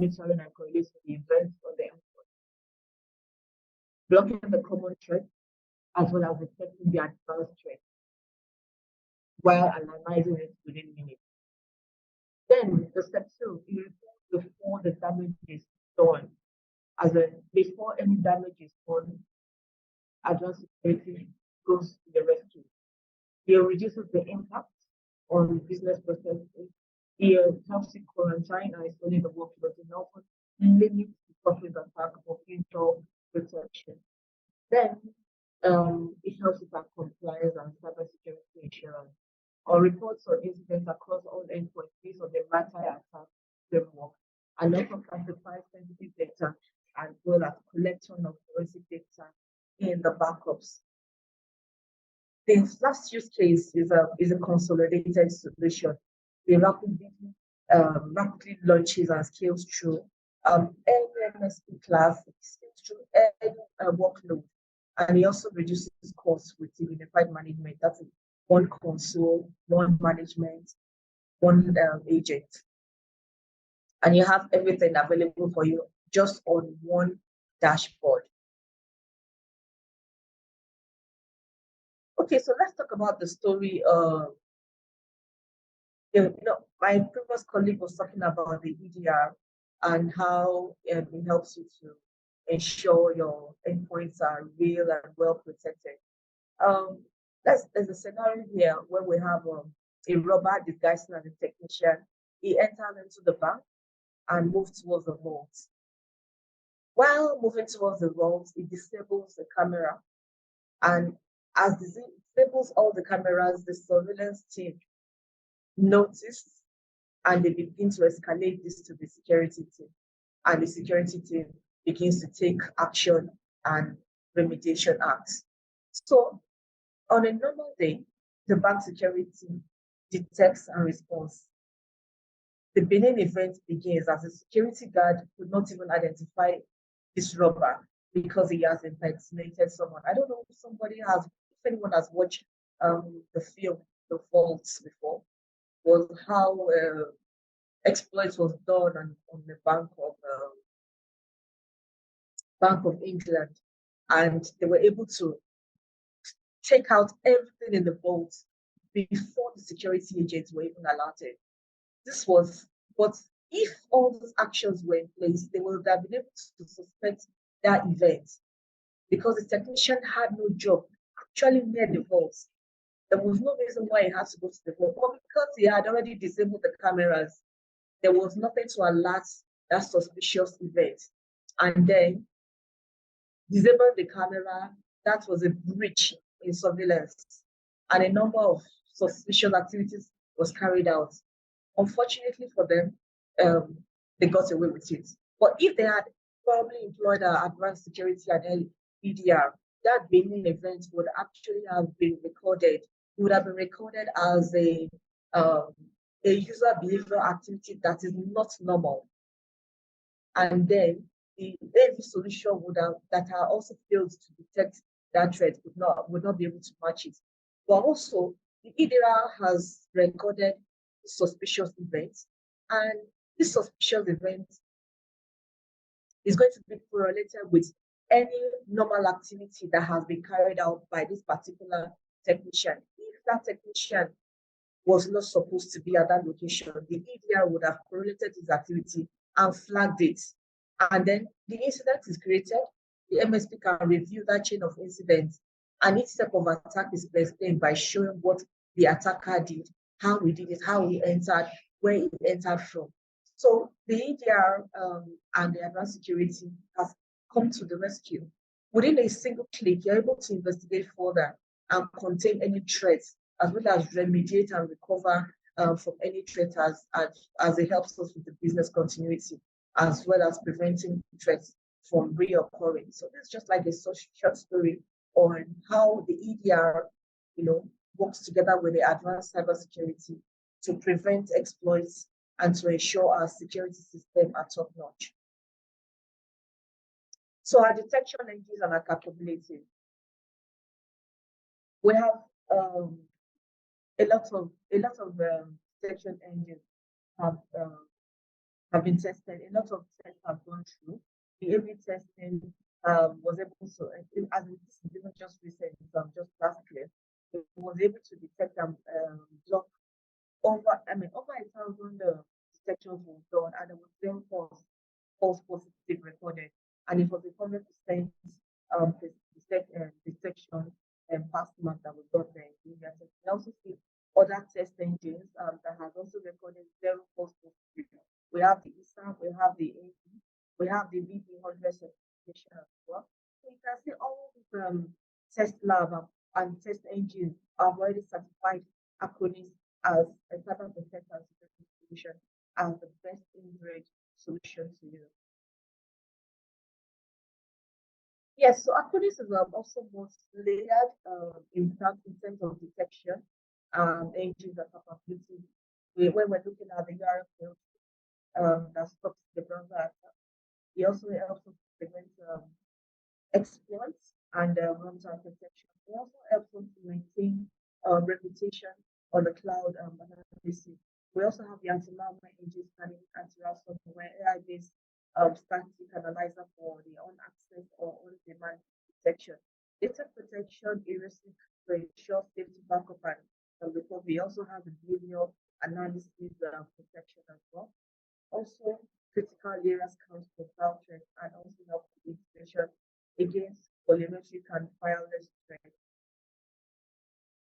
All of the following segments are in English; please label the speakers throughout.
Speaker 1: monitoring and correlating the events on the endpoint, blocking the common threats, as well as detecting the advanced threats while analyzing it within minutes. Then the step 2, you report before the damage is done. As in, before any damage is done, advanced security goes to the rescue. It reduces the impact on business processes. It helps you quarantine and isolate the workload and also limits the surface attack for future protection. Then it helps with our compliance and cybersecurity insurance, or reports on incidents across all endpoints based on the matter attack framework, and also classify sensitive data as well as collection of forensic data in the backups. The last use case is a consolidated solution. It rapidly launches and scales through any MSP class, scales through any workload, and it also reduces costs with the unified management. That's one console, one management, one agent, and you have everything available for you just on one dashboard. Okay, so let's talk about the story. My previous colleague was talking about the EDR and how it helps you to ensure your endpoints are real and well protected. There's a scenario here where we have a robber disguised as a technician. He entered into the bank and moved towards the vault. While moving towards the vault, he disables the camera, and as it disables all the cameras, the surveillance team notice and they begin to escalate this to the security team, and the security team begins to take action and remediation acts. So on a normal day, the bank security detects and responds. The Benin event begins as a security guard could not even identify this robber because he has impersonated someone. I don't know if anyone has watched the film The Vaults before, was how exploits was done on the Bank of England, and they were able to take out everything in the vault before the security agents were even alerted. But if all those actions were in place, they would have been able to suspect that event because the technician had no job actually near the vault. There was no reason why he had to go to the vault, but because he had already disabled the cameras, there was nothing to alert that suspicious event. And then disabling the camera, that was a breach in surveillance, and a number of suspicious activities was carried out. Unfortunately for them, they got away with it. But if they had probably employed advanced security and EDR, that Benin event would actually have been recorded. It would have been recorded as a user behavior activity that is not normal. And then the AV solution that are also failed to detect that threat would not be able to match it. But also, the EDR has recorded suspicious events, and this suspicious event is going to be correlated with any normal activity that has been carried out by this particular technician. If that technician was not supposed to be at that location, the EDR would have correlated his activity and flagged it. And then the incident is created, the MSP can review that chain of incidents, and each step of attack is explained by showing what the attacker did, how he did it, how he entered, where he entered from. So the EDR and the advanced security has come to the rescue. Within a single click, you're able to investigate further and contain any threats, as well as remediate and recover from any threat as it helps us with the business continuity, as well as preventing threats from reoccurring. So this is just like a short story on how the EDR, works together with the advanced cybersecurity to prevent exploits and to ensure our security system are top notch. So our detection engines and our capabilities. We have a lot of detection engines have have been tested. A lot of tests have gone through. The A/B testing was able to, as this is even just recent, just last year, it was able to detect block over 1,000 detections were done, and there was then false positive recorded, and it was a 100% detection and pass mark that we got there in India. So we also see other test engines that has also recorded zero false positive. We have the ISA, we have the AP, we have the VB100 certification as well. So you can see all these test lab and test engines are already certified Acronis as a cyber protector and security solution as the best in-grade solution to use. Yes, so Acronis is also most layered in terms of detection engines and capabilities. When we're looking at the URL field that stops the browser attack, it also helps us prevent exploits and runtime protection. It also helps us to maintain reputation on the cloud analysis. We also have the anti-malware engine scanning, anti-ransomware, AI-based static analyzer for the on-access or on-demand detection. Data protection, heuristic to ensure safety backup and recovery. We also have the behavioral analysis protection as well. Also, critical areas comes for cloud threats and also help with integration against volumetric and fireless threats.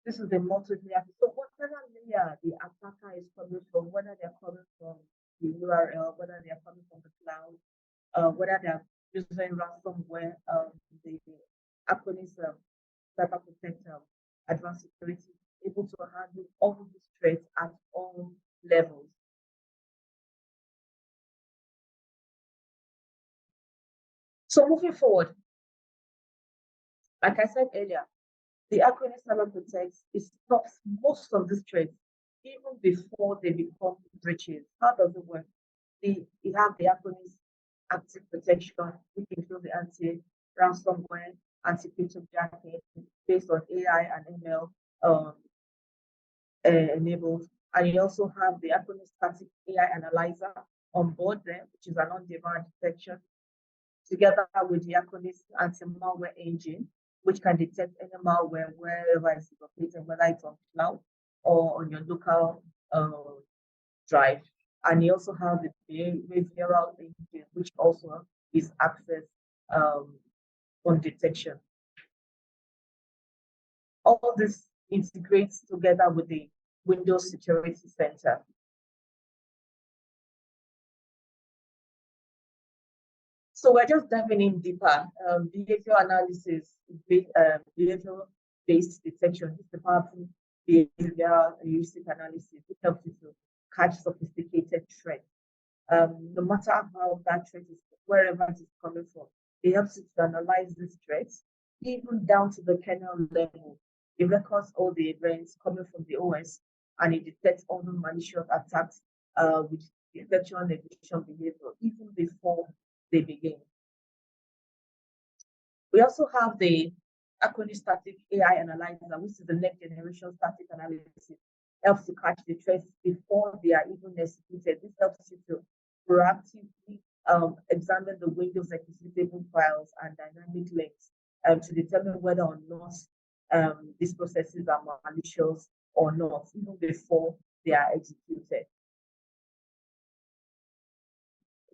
Speaker 1: This is the multi-layer. So whatever layer the attacker is coming from, whether they're coming from the URL, whether they're coming from the cloud, whether they're using ransomware, the Acronis cyber protector, advanced security, able to handle all these threats at all levels. So moving forward, like I said earlier, the Acronis cyber protects, it stops most of these threats even before they become breaches. How does it work? You have the Acronis active protection, which includes the anti-ransomware, anti-cryptojacking, based on AI and ML enabled. And you also have the Acronis static AI analyzer on board there, which is an on-demand detection, together with the Acronis anti-malware engine, which can detect any malware wherever it's located, whether it's on cloud or on your local drive. And you also have the behavioral engine, which also is access on detection. All this integrates together with the Windows Security Center. So we're just diving in deeper. Behavior analysis, behavior-based detection is the powerful behavioral heuristic analysis. It helps you to catch sophisticated threats. No matter how that threat is, wherever it is coming from, it helps you to analyze these threats, even down to the kernel level. It records all the events coming from the OS, and it detects all the malicious attacks with detection and evasion behavior, even before they begin. We also have the Acronis static AI analyzer, which is the next generation static analysis. Helps to catch the threats before they are even executed. This helps you to proactively examine the Windows executable files and dynamic links to determine whether or not these processes are malicious or not, even before they are executed.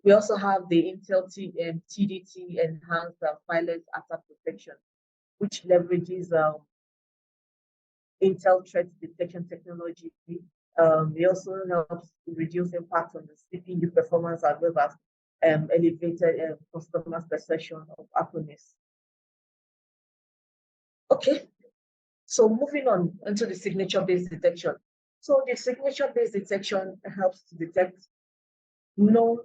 Speaker 1: We also have the Intel TDT enhanced fileless attack protection, which leverages Intel threat detection technology. It also helps reduce impact on the CPU performance as well as elevated customer perception of Acronis. Okay, so moving on into the signature-based detection. So the signature-based detection helps to detect known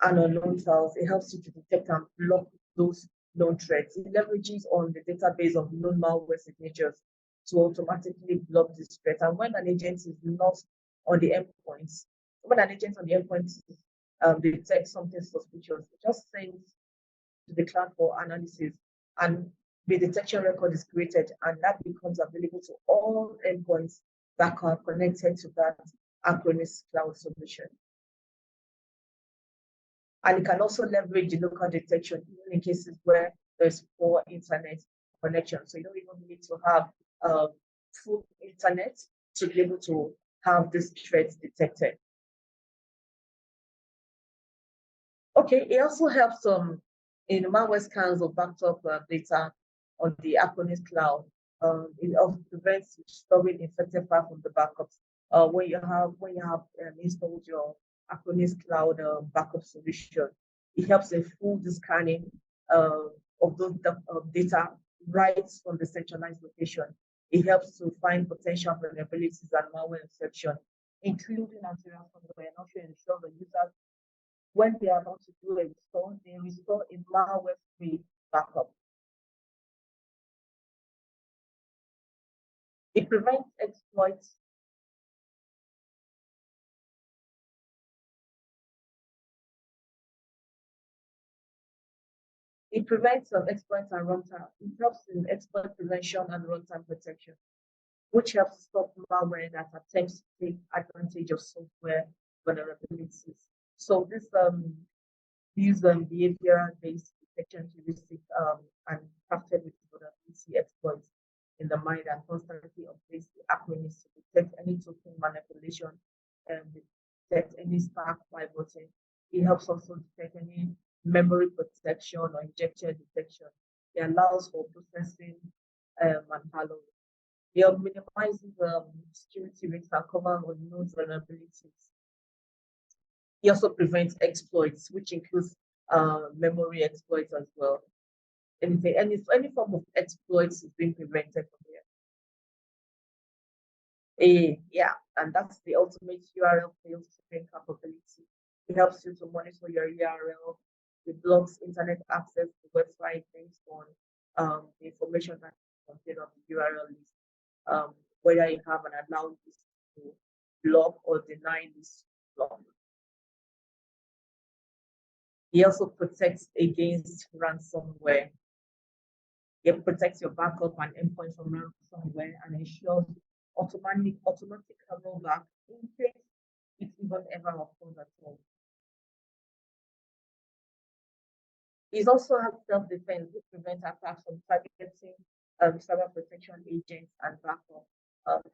Speaker 1: and unknown files. It helps you to detect and block those known threats. It leverages on the database of known malware signatures to automatically block this threat. And when an agent is not on the endpoints, when an agent on the endpoint detects something suspicious, it just sends to the cloud for analysis, and the detection record is created, and that becomes available to all endpoints that are connected to that Acronis cloud solution. And it can also leverage the local detection even in cases where there's poor internet connection. So you don't even need to have full internet to be able to have this threat detected. Okay, it also helps in malware scans or backed up data on the Acronis cloud. It also prevents storing infected files from the backups. When you have installed your Acronis cloud backup solution, it helps in full scanning of those data right from the centralized location. It helps to find potential vulnerabilities and malware inception, including antivirus software, and also ensure the users when they are about to do a restore, they restore a malware-free backup. It prevents exploits. It prevents exploits and runtime. It helps in exploit prevention and runtime protection, which helps stop malware that attempts to take advantage of software vulnerabilities. So this use behavioral-based detection heuristic and crafted with vulnerability exploits in the mind and constantly updates the Acronis to detect any token manipulation and detect any stack pivoting. It helps also detect any memory protection or injection detection. It allows for processing and hallowing. It minimizes security risks and covers unknown vulnerabilities. It also prevents exploits, which includes memory exploits as well. Any form of exploits is being prevented from here. Yeah, and that's the ultimate URL fail safing capability. It helps you to monitor your URL. It blocks internet access to website based on the information that is contained on the URL list. Whether you have an allowed list to block or deny this block. It also protects against ransomware. It protects your backup and endpoint from ransomware and ensures automatic rollback in case it even ever occurs at all. It also has self-defense, which prevents attacks from targeting cyber protection agents and backup.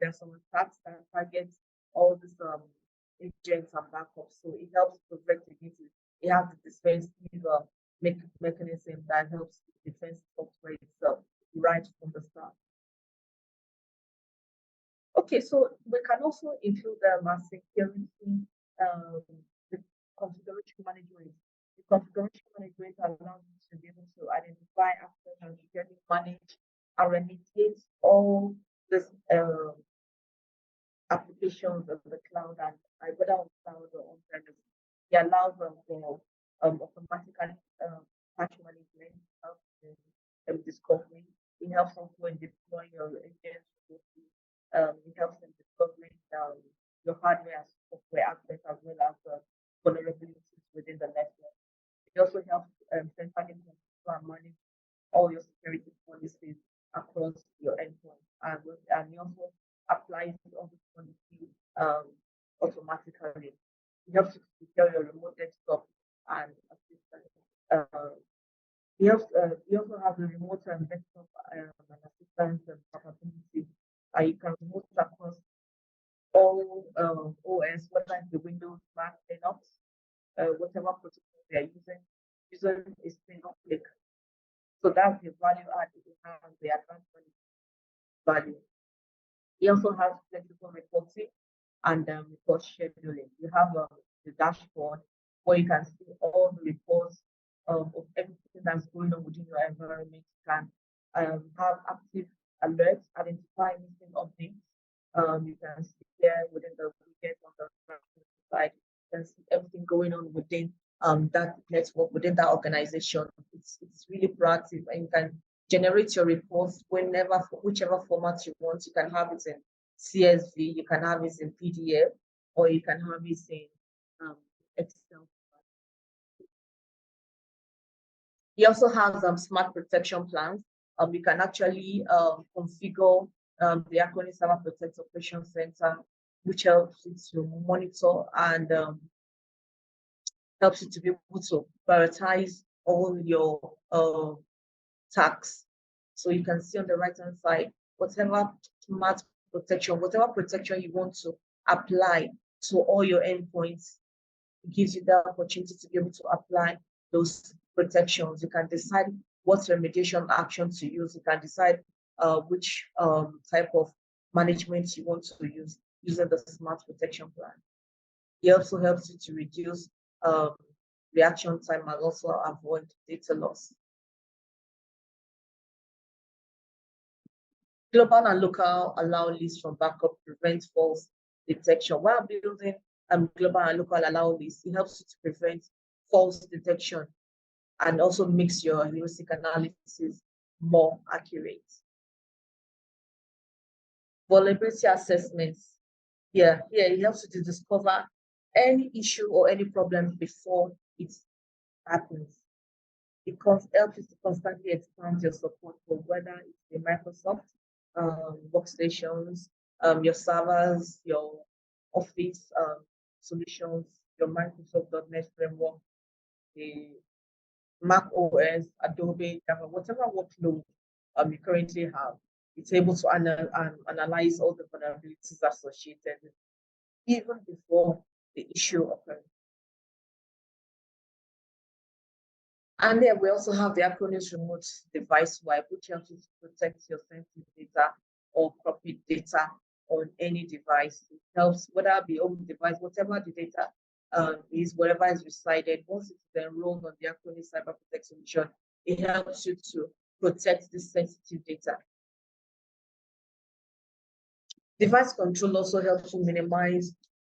Speaker 1: There are some attacks that target all these agents and backups, so it helps protect against it. It has the defensive mechanism that helps the defense software itself right from the start. Okay, so we can also include security, the configuration management. The configuration management allows you to be able to identify, access, and securely manage and remediate all these applications of the cloud and whether on cloud or on premise. It allows for automatically patch management, discovery. It helps also in deploying your agents. It helps in discovering your hardware and software access as well as vulnerabilities within the network. It also helps centrally manage all your security policies across your endpoint, and it also applies all the policies automatically. It helps you secure your remote desktop and assistant. You also have the remote desktop and assistance capability. You can remote across all OS, whether it's the Windows, Mac, Linux, whatever protocol they are using a single click. So that's the value add it has, the advanced value. It also has flexible reporting and report scheduling. You have the dashboard where you can see all the reports of everything that's going on within your environment. You can have active alerts, identify missing updates. You can see there within the widget on the right side, you can see everything going on within that network, within that organization. It's really proactive, and you can generate your reports whichever format you want. You can have it in CSV, you can have it in PDF, or you can have it in Excel. He also has smart protection plans. You can actually configure the Acronis Cyber Protect Operation Center, which helps you to monitor and helps you to be able to prioritize all your tasks. So you can see on the right-hand side, whatever smart protection, whatever protection you want to apply to all your endpoints, it gives you the opportunity to be able to apply those protections. You can decide what remediation action to use. You can decide which type of management you want to use using the smart protection plan. It also helps you to reduce reaction time and also avoid data loss. Global and local allow lists from backup prevent false detection. While building global and local allow lists, it helps you to prevent false detection and also makes your heuristic analysis more accurate. Vulnerability assessments. Here it helps you to discover any issue or any problem before it happens. It helps you to constantly expand your support for whether it's the Microsoft workstations, your servers, your Office solutions, your Microsoft.NET framework, the Mac OS, Adobe, Java, whatever workload you currently have. It's able to analyze all the vulnerabilities associated with it, even before the issue occurs. And then we also have the Acronis remote device wipe, which helps you to protect your sensitive data or corporate data on any device. It helps, whether it be home device, whatever the data is, wherever is resided, once it's enrolled on the Acronis Cyber Protect solution, it helps you to protect the sensitive data. Device control also helps to minimize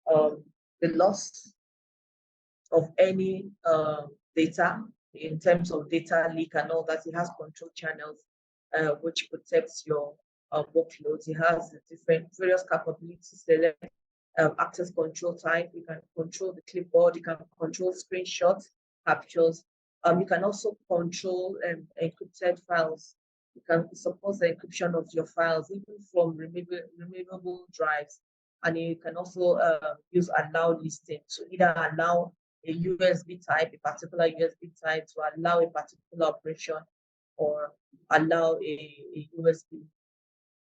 Speaker 1: the loss of any data in terms of data leak and all that. It has control channels which protects your workloads. It has different various capabilities. Select access control type. You can control the clipboard. You can control screenshots, captures. You can also control encrypted files. You can support the encryption of your files, even from removable drives. And you can also use allow listing to either allow a USB type, a particular USB type, to allow a particular operation, or allow a USB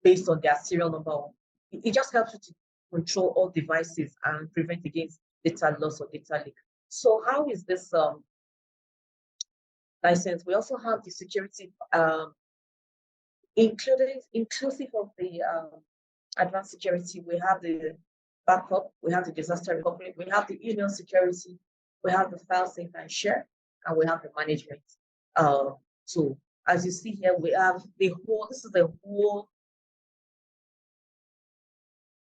Speaker 1: based on their serial number. It just helps you to control all devices and prevent against data loss or data leak. So how is this license? We also have the security inclusive of the advanced security. We have the backup, we have the disaster recovery, we have the email security, we have the file sync and share, and we have the management tool. As you see here, we have the whole, this is the whole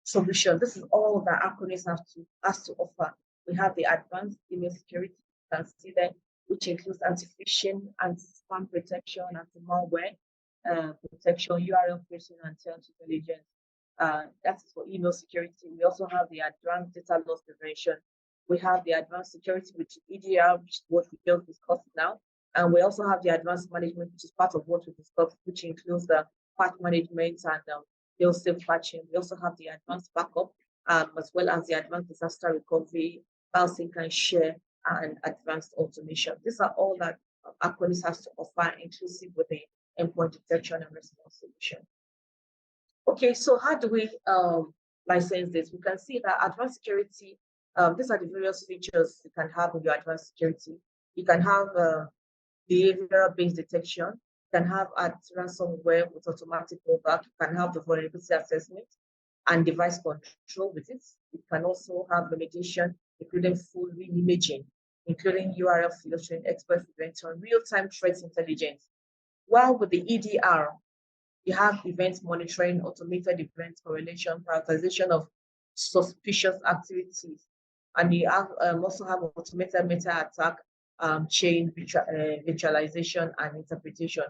Speaker 1: solution. This is all that Acronis has to offer. We have the advanced email security, you can see that, which includes anti-phishing, anti-spam protection, anti-malware protection, URL filtering, and threat intelligence. That's for email security. We also have the advanced data loss prevention. We have the advanced security with EDR, which is what we just discussed now. And we also have the advanced management, which is part of what we discussed, which includes the patch management and fail-safe patching. We also have the advanced backup, as well as the advanced disaster recovery, file sync and share, and advanced automation. These are all that Acronis has to offer, inclusive with the endpoint detection and response solution. Okay, so how do we license this? We can see that advanced security, these are the various features you can have in your advanced security. You can have behavioral-based detection. You can have ransomware with automatic rollback. You can have the vulnerability assessment and device control with it. You can also have remediation, including full re-imaging, including URL filtering, exploit prevention, real-time threat intelligence. While with the EDR, you have event monitoring, automated event correlation, prioritization of suspicious activities, and you have also have automated meta attack, chain virtualization and interpretation.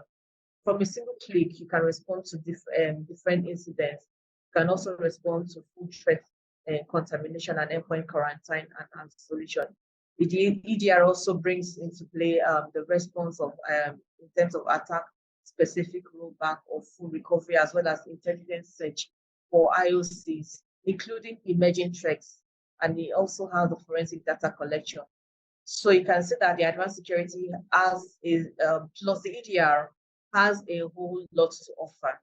Speaker 1: From a single click, you can respond to different incidents. You can also respond to full threat contamination and endpoint quarantine and solution. The EDR also brings into play the response of in terms of attack specific rollback or full recovery, as well as intelligence search for IOCs, including emerging threats. And they also have the forensic data collection. So you can see that the advanced security has is plus the EDR has a whole lot to offer.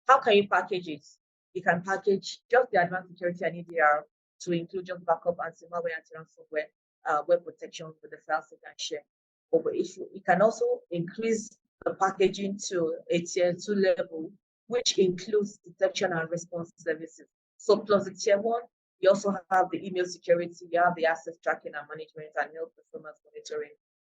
Speaker 1: How can you package it? You can package just the advanced security and EDR to include just backup, anti-malware, anti-ransomware, web protection with the files you can share. But if you can also increase the packaging to a tier 2 level, which includes detection and response services. So plus the tier 1, you also have the email security, you have the asset tracking and management and health performance monitoring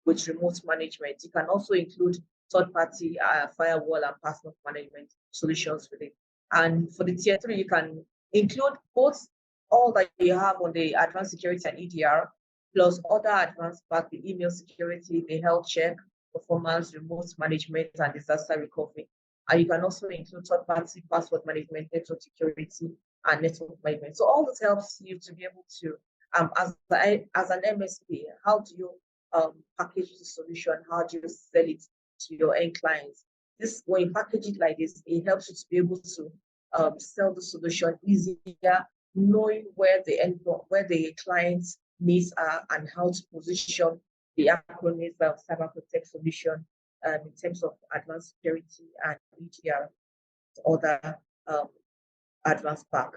Speaker 1: with remote management. You can also include third-party firewall and password management solutions with it. And for the tier 3, you can include both all that you have on the advanced security and EDR, plus other advanced parts, the email security, the health check, performance, remote management, and disaster recovery. And you can also include third-party password management, network security, and network management. So all this helps you to be able to, as an MSP, how do you package the solution? How do you sell it to your end clients? This, when you package it like this, it helps you to be able to sell the solution easier, knowing where the client's needs are and how to position the Acronis cyber protect solution in terms of advanced security and EDR, other advanced pack.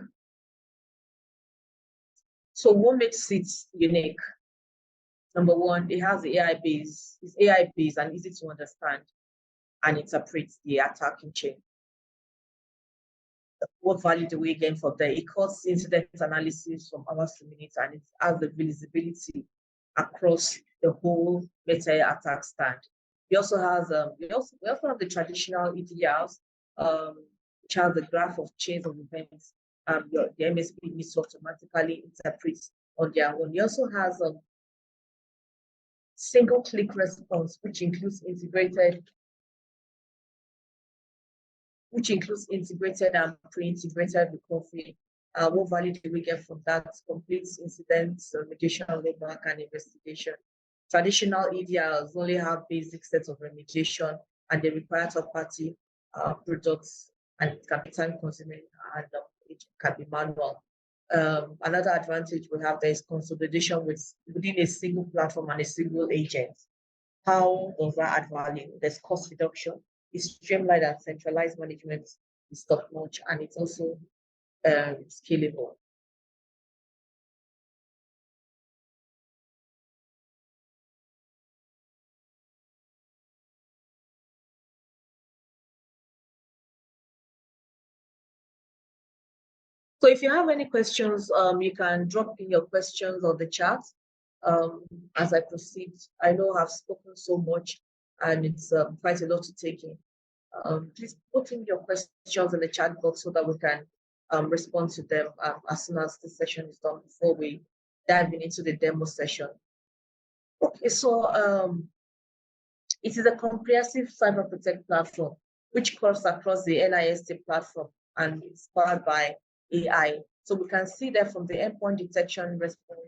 Speaker 1: So what makes it unique? Number one, it has the AI base. It's AI based and easy to understand and interpret the attacking chain. What value do we gain from there? It cuts incident analysis from hours to minutes, and it has the visibility across the whole meta attack stand. It also has we also have the traditional EDRs, which has the graph of chains of events. The MSP needs to automatically interpret on their own. It also has single click response, which includes integrated and pre-integrated recovery. What value do we get from that? Complete incidents, remediation, rollback, and investigation. Traditional EDRs only have basic sets of remediation, and they require third-party products, and it can be time-consuming, and it can be manual. Another advantage we have there is consolidation within a single platform and a single agent. How does that add value? There's cost reduction. It's streamlined and centralized management is top-notch, and it's also scalable. So if you have any questions, you can drop in your questions on the chat as I proceed. I know I've spoken so much and it's quite a lot to take in. Please put in your questions in the chat box so that we can respond to them as soon as the session is done before we dive into the demo session. Okay, so it is a comprehensive cyber protect platform which cuts across the NIST platform and it's powered by AI. So we can see that from the endpoint detection response,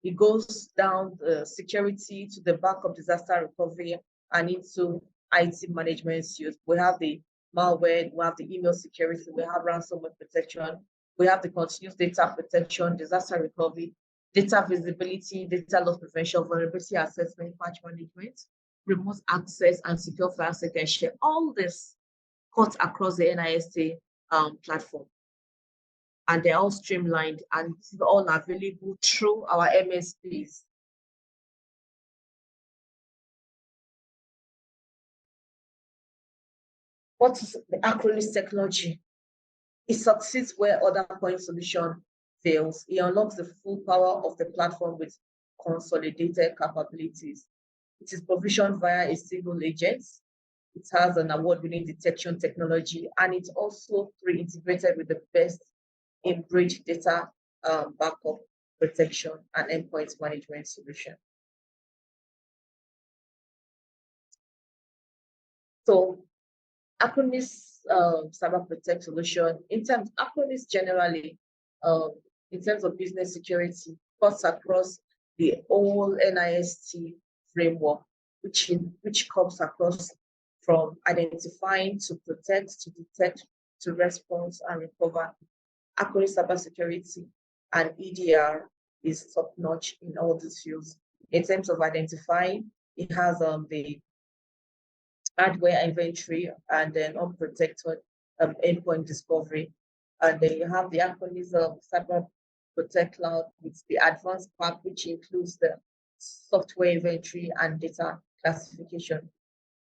Speaker 1: it goes down the security to the backup disaster recovery and into IT management suite. We have the malware, we have the email security, we have ransomware protection, we have the continuous data protection, disaster recovery, data visibility, data loss prevention, vulnerability assessment, patch management, remote access, and secure file second share. All this cuts across the NIST platform. And they're all streamlined and all available through our MSPs. What is the Acronis technology? It succeeds where other point solution fails. It unlocks the full power of the platform with consolidated capabilities. It is provisioned via a single agent. It has an award-winning detection technology, and it's also pre-integrated with the best in breach data backup protection and endpoint management solution. So Acronis cyber protect solution, Acronis generally, in terms of business security, cuts across the whole NIST framework, which comes across from identifying to protect, to detect, to respond and recover. Acronis cybersecurity and EDR is top notch in all these fields. In terms of identifying, it has the hardware inventory and then unprotected endpoint discovery. And then you have the Acronis Cyber Protect Cloud with the advanced pack, which includes the software inventory and data classification.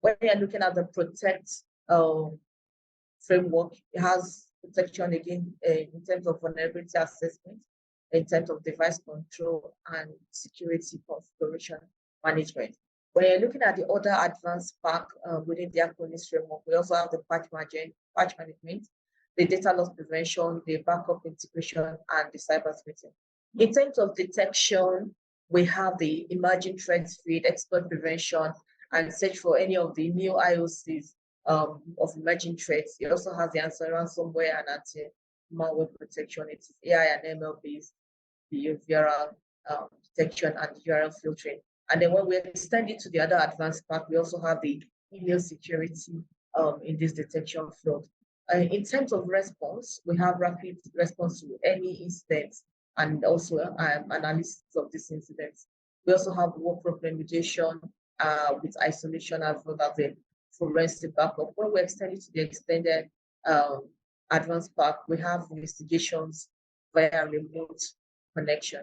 Speaker 1: When you're looking at the Protect framework, it has protection again in terms of vulnerability assessment, in terms of device control and security configuration management. When you're looking at the other advanced pack within the Acronis framework, we also have the patch management, the data loss prevention, the backup integration, and the cyber threatening. In terms of detection, we have the emerging threats feed, expert prevention, and search for any of the new IOCs of emerging threats. It also has the anti-ransomware and anti-malware protection. It's AI and ML based behavioral detection and URL filtering. And then when we extend it to the other advanced pack, we also have the email security in this detection field. In terms of response, we have rapid response to any incident and also analysis of these incidents. We also have workflow remediation with isolation as well as the forensic backup. When we extend it to the extended advanced pack, we have investigations via remote connection.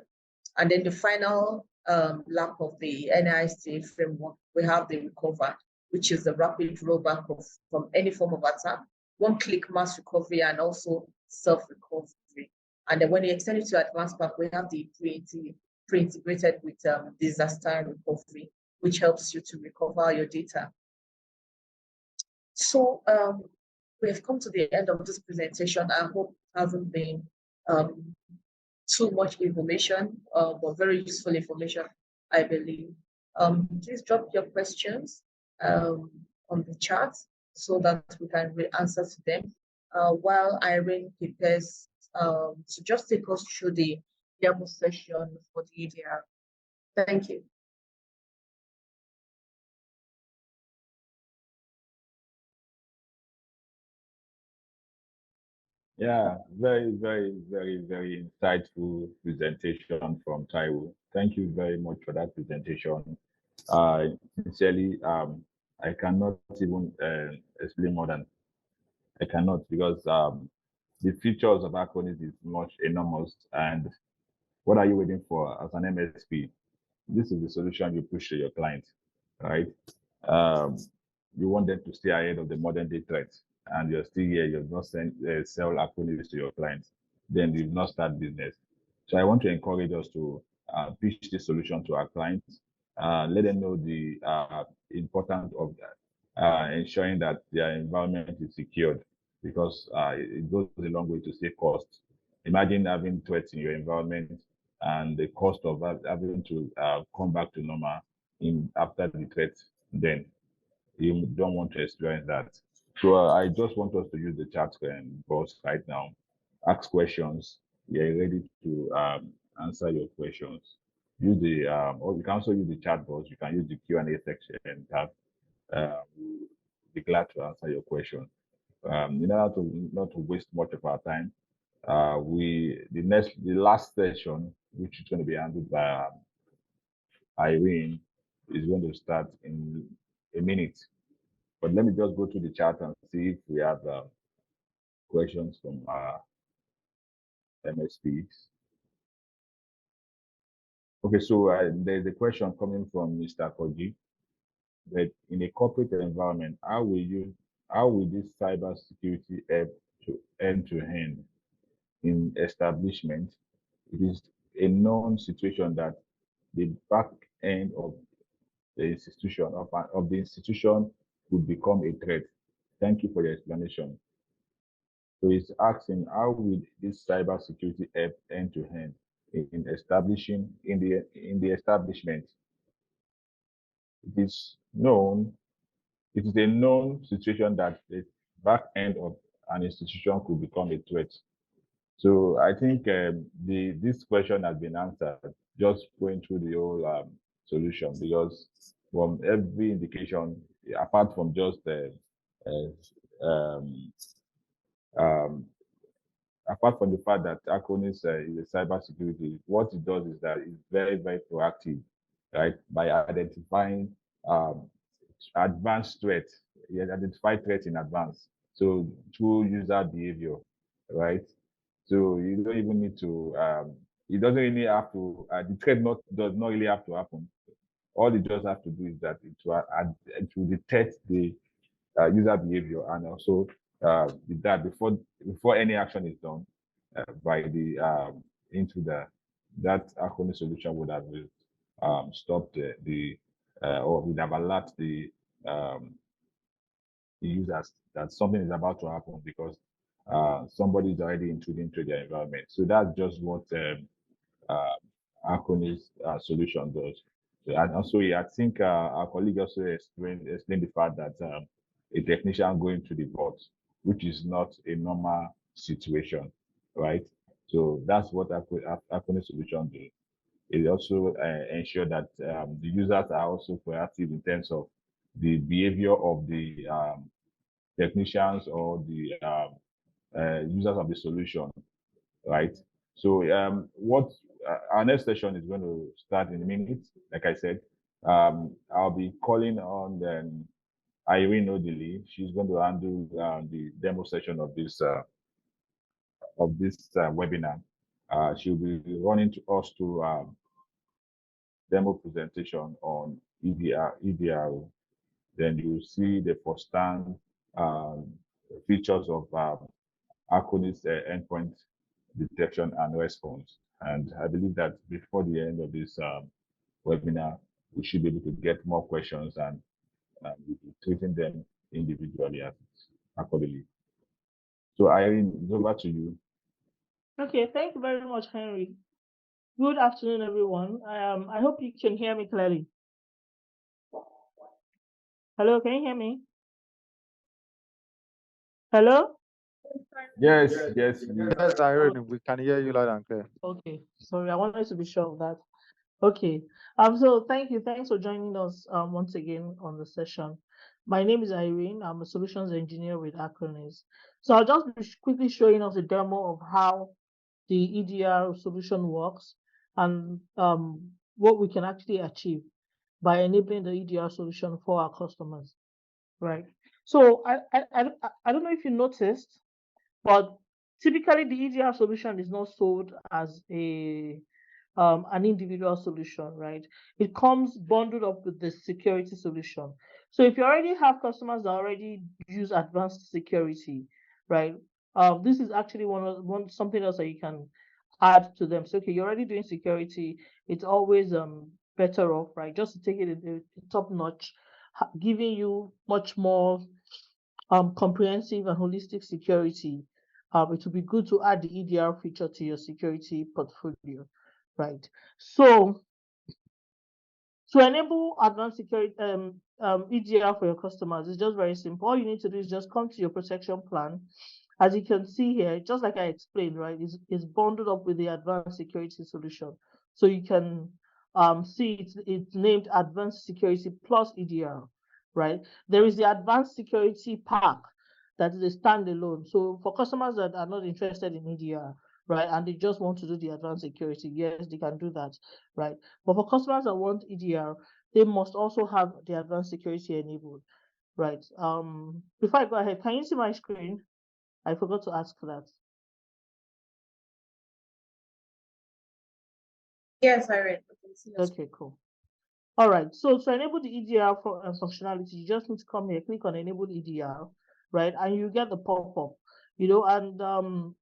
Speaker 1: And then the final lap of the NIST framework, we have the recover, which is the rapid rollback from any form of attack, one-click mass recovery, and also self-recovery. And then when you extend it to advanced pack, we have the pre-integrated with disaster recovery, which helps you to recover your data. So we have come to the end of this presentation. I hope it hasn't been too much information, but very useful information, I believe. Please drop your questions on the chat so that we can answer to them while Irene prepares to just take us through the demo session for the EDR. Thank you.
Speaker 2: Yeah, very, very, very, very insightful presentation from Taiwo. Thank you very much for that presentation. Sincerely, I cannot even explain more than I cannot, because the features of Acronis is much enormous. And what are you waiting for as an MSP? This is the solution you push to your client, right? You want them to stay ahead of the modern day threats, and you're still here, you've not sell Acronis to your clients, then you've not start business. So I want to encourage us to pitch this solution to our clients, let them know the importance of ensuring that their environment is secured, because it goes a long way to save costs. Imagine having threats in your environment and the cost of having to come back to normal after the threat, then you don't want to experience that. So I just want us to use the chat box right now. Ask questions. We are ready to answer your questions. Use the or you can also use the chat box. You can use the Q&A section tab. We'll be glad to answer your question. In order to not to waste much of our time, the last session, which is going to be handled by Irene, is going to start in a minute. But let me just go through the chat and see if we have questions from our MSPs. Okay, so there's a question coming from Mr. Koji. That in a corporate environment, how will this cyber security help to end to end in establishment? It is a known situation that the back end of the institution could become a threat. Thank you for your explanation. So he's asking, how will this cyber security help end to end in establishing in the establishment? It is a known situation that the back end of an institution could become a threat. So I think this question has been answered just going through the whole solution, because from every indication, apart from just apart from the fact that Acronis is a cybersecurity, what it does is that it's very, very proactive, right? By identifying advanced threats, you identify threats in advance. So through user behavior, right? So you don't even need to, it doesn't really have to, the threat does not really have to happen. All it just have to do is that it will detect the user behavior, and also that before any action is done by the into that Acronis solution would have stopped or would have alerted the users that something is about to happen because somebody is already intruding into their environment. So that's just what Acronis solution does. And also, yeah, I think our colleague also explained the fact that a technician going to the port, which is not a normal situation, right? So that's what Acronis solution do. It also ensure that the users are also proactive in terms of the behavior of the technicians or the users of the solution, right? So what our next session is going to start in a minute. Like I said, I'll be calling on Irene Odili. She's going to handle the demo session of this webinar. She'll be running to us through demo presentation on EDRO. Then you see the first-hand features of Acronis endpoint detection and response. And I believe that before the end of this webinar, we should be able to get more questions and we'll be treating them individually as accordingly. So Irene, it's over to you.
Speaker 3: Okay, thank you very much, Henry. Good afternoon, everyone. I hope you can hear me clearly. Hello, can you hear me? Hello?
Speaker 2: Yes,
Speaker 4: Irene, we can hear you loud and clear.
Speaker 3: Okay, sorry, I wanted to be sure of that. Okay, so thanks for joining us once again on the session. My name is Irene. I'm a solutions engineer with Acronis. So I'll just be quickly showing us a demo of how the EDR solution works and what we can actually achieve by enabling the EDR solution for our customers, right? So I don't know if you noticed, but typically the EDR solution is not sold as an individual solution, right? It comes bundled up with the security solution. So if you already have customers that already use advanced security, right? This is actually something else that you can add to them. So okay, you're already doing security. It's always better off, right? Just to take it top notch, giving you much more comprehensive and holistic security. It would be good to add the EDR feature to your security portfolio, right? So to enable advanced security EDR for your customers, it's just very simple. All you need to do is just come to your protection plan. As you can see here, just like I explained, right, it's bundled up with the advanced security solution. So you can see it's named Advanced Security Plus EDR, right? There is the Advanced Security Pack that is a standalone. So for customers that are not interested in EDR, right, and they just want to do the advanced security, yes, they can do that, right? But for customers that want EDR, they must also have the advanced security enabled, right? Before I go ahead, can you see my screen? I forgot to ask that.
Speaker 1: Yes, I read.
Speaker 3: Okay, cool. All right, so to enable the EDR functionality, you just need to come here, click on enable EDR, right? And you get the pop-up, and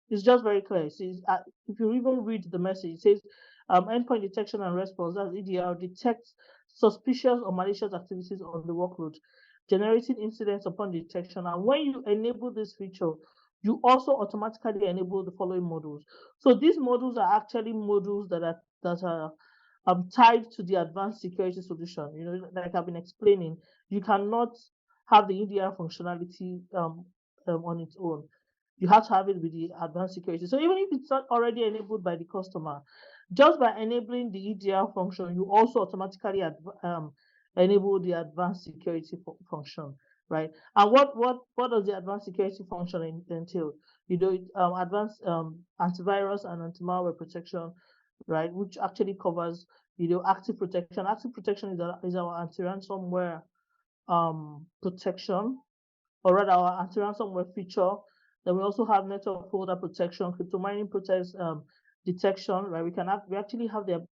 Speaker 3: it's just very clear. It says, if you even read the message, it says endpoint detection and response, that's EDR, detects suspicious or malicious activities on the workload, generating incidents upon detection. And when you enable this feature, you also automatically enable the following modules. So these modules are actually modules that are tied to the advanced security solution. Like I've been explaining, you cannot have the EDR functionality on its own. You have to have it with the advanced security. So even if it's not already enabled by the customer, just by enabling the EDR function, you also automatically enable the advanced security function. right? And what does the advanced security function entail? Advanced antivirus and anti-malware protection, right? Which actually covers active protection. Active protection is our anti-ransomware protection, or rather our anti-ransomware feature. Then we also have network folder protection, crypto mining protect detection, right? We actually have the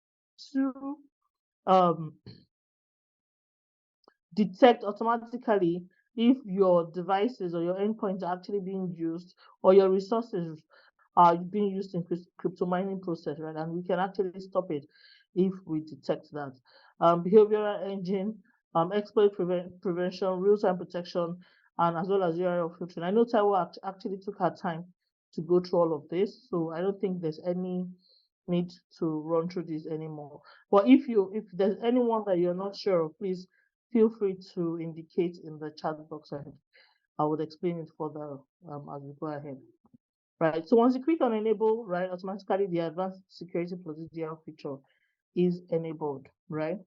Speaker 3: to detect automatically if your devices or your endpoints are actually being used, or your resources are being used in crypto mining process, right? And we can actually stop it if we detect that. Behavioral engine, exploit prevention, real-time protection, and as well as URL filtering. I know Taiwo actually took her time to go through all of this, so I don't think there's any need to run through this anymore. But if there's anyone that you're not sure of, please feel free to indicate in the chat box, and I would explain it further as we go ahead. Right. So once you click on enable, right, automatically the advanced security plus EDR feature is enabled, right?